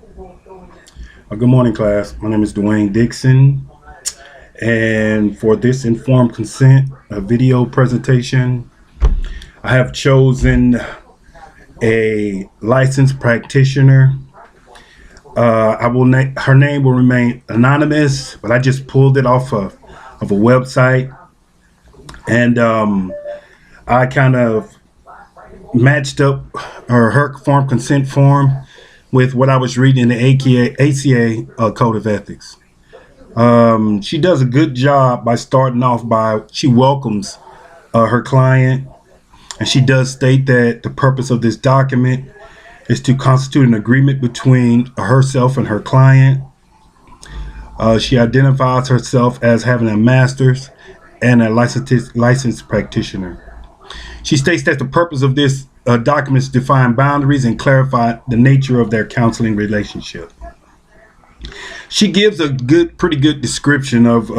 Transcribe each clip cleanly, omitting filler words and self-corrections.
Good morning, class. My name is Dwayne Dixon, and for this informed consent video presentation, I have chosen a licensed practitioner. Her name will remain anonymous, but I just pulled it off of a website, and I kind of matched up her form consent form with what I was reading in the ACA Code of Ethics. She does a good job by starting off by she welcomes her client, and she does state that the purpose of this document is to constitute an agreement between herself and her client. She identifies herself as having a master's and a licensed practitioner. She states that the purpose of this document is to define boundaries and clarify the nature of their counseling relationship. She gives a pretty good description of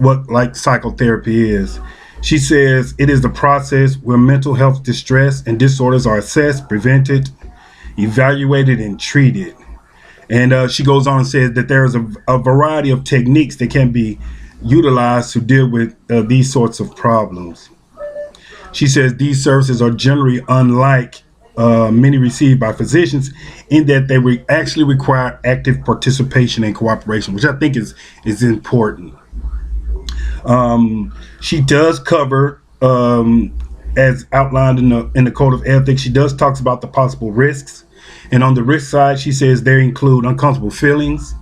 what like psychotherapy is. She says it is the process where mental health distress and disorders are assessed, prevented, evaluated, and treated. And she goes on and says that there is a variety of techniques that can be utilized to deal with these sorts of problems. She says these services are generally unlike many received by physicians in that they actually require active participation and cooperation, which I think is important. She does cover, as outlined in the Code of Ethics, she does talks about the possible risks. And on the risk side, she says they include uncomfortable feelings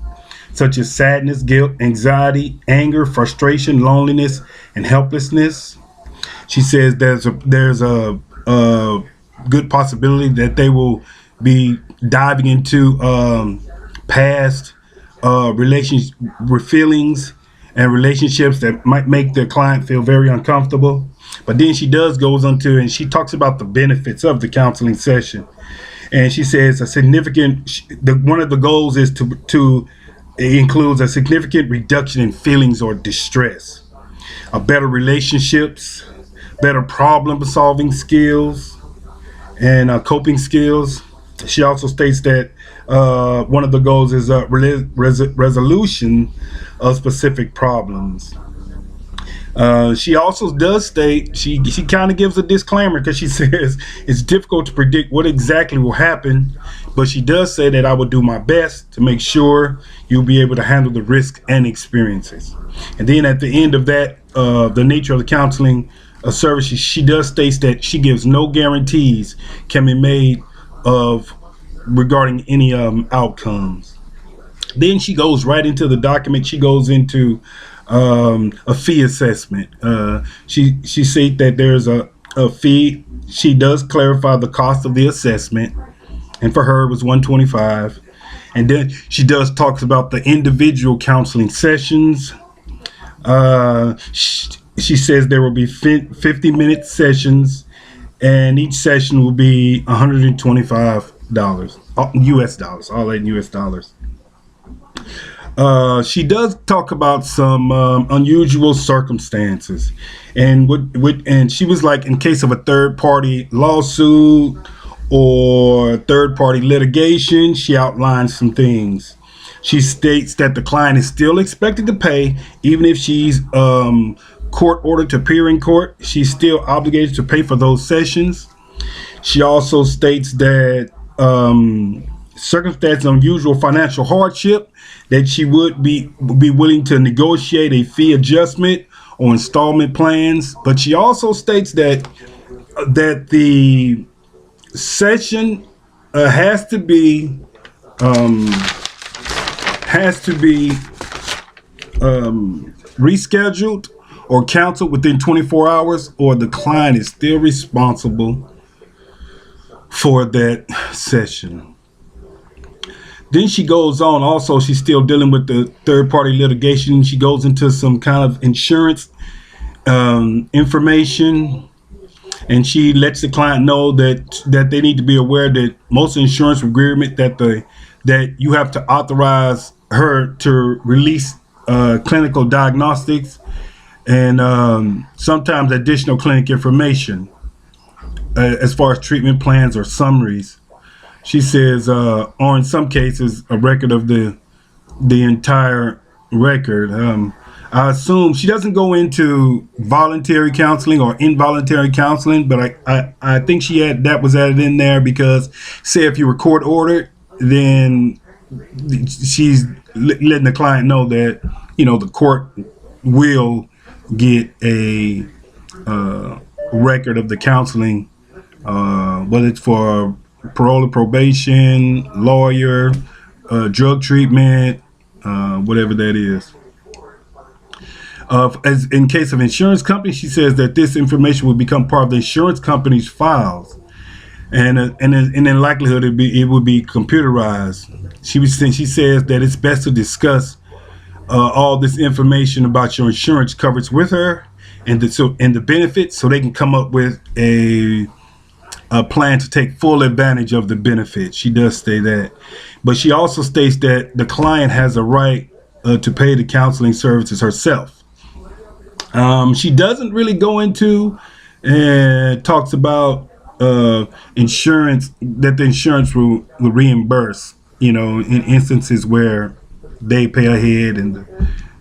such as sadness, guilt, anxiety, anger, frustration, loneliness, and helplessness. She says there's a good possibility that they will be diving into past relations with feelings and relationships that might make their client feel very uncomfortable. But then she goes into and she talks about the benefits of the counseling session, and she says one of the goals is to it includes a significant reduction in feelings or distress, a better relationships, better problem solving skills, and coping skills. She also states that one of the goals is resolution of specific problems. She also does state she kind of gives a disclaimer because she says it's difficult to predict what exactly will happen, but she does say that I will do my best to make sure you'll be able to handle the risk and experiences. And then at the end of that, the nature of the counseling service, she does states that she gives no guarantees can be made of regarding any outcomes. Then she goes right into the document. She goes into a fee assessment. She said that there's a fee. She does clarify the cost of the assessment, and for her it was $125. And then she does talks about the individual counseling sessions. She says there will be 50-minute sessions, and each session will be $125 US dollars, all in US dollars. She does talk about some unusual circumstances, and and she was like, in case of a third-party lawsuit or third-party litigation, she outlines some things. She states that the client is still expected to pay even if she's court ordered to appear in court. She's still obligated to pay for those sessions. She also states that circumstances of unusual financial hardship, that she would be willing to negotiate a fee adjustment or installment plans. But she also states that the session has to be rescheduled or canceled within 24 hours, or the client is still responsible for that session. Then she goes on. Also, she's still dealing with the third-party litigation. She goes into some kind of insurance information, and she lets the client know that they need to be aware that most insurance agreement that you have to authorize her to release clinical diagnostics and sometimes additional clinic information as far as treatment plans or summaries. She says, or in some cases, a record of the entire record. I assume she doesn't go into voluntary counseling or involuntary counseling, but I think that was added in there because, say, if you were court ordered, then she's letting the client know that the court will get a record of the counseling, whether it's for parole or probation, lawyer, drug treatment, whatever that is. As in case of insurance companies, she says that this information will become part of the insurance company's files, and in likelihood it would be computerized. She says that it's best to discuss all this information about your insurance coverage with her and the benefits, so they can come up with a plan to take full advantage of the benefits. She does say that, but she also states that the client has a right to pay the counseling services herself. She doesn't really go into and talks about insurance, that the insurance will reimburse, in instances where they pay ahead and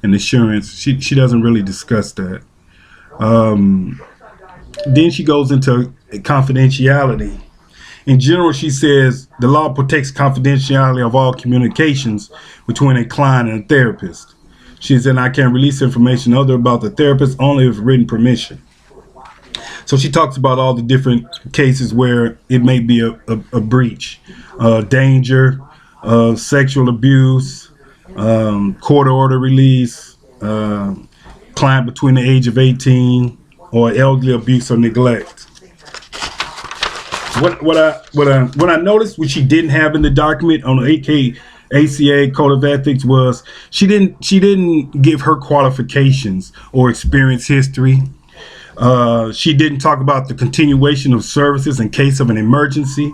insurance. She doesn't really discuss that. Then she goes into confidentiality. In general, she says the law protects confidentiality of all communications between a client and a therapist. She said, I can release information other about the therapist only with written permission. So she talks about all the different cases where it may be a breach, danger, sexual abuse, court order release, client between the age of 18, or elderly abuse or neglect. What I noticed, which she didn't have in the document on the ACA Code of Ethics, was she didn't give her qualifications or experience history. She didn't talk about the continuation of services in case of an emergency.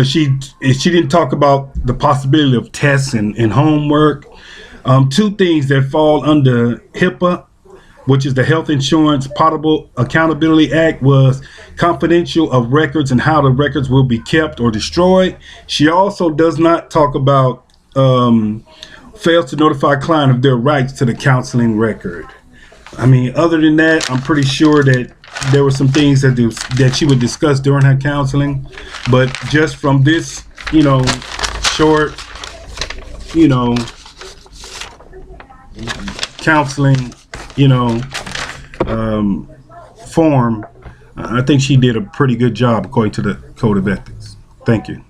She didn't talk about the possibility of tests and homework. Two things that fall under HIPAA, which is the Health Insurance Portable Accountability Act, was confidential of records and how the records will be kept or destroyed. She also does not talk about fails to notify client of their rights to the counseling record. I mean, other than that, I'm pretty sure that there were some things that she would discuss during her counseling, but just from this, short, counseling, form, I think she did a pretty good job according to the Code of Ethics. Thank you.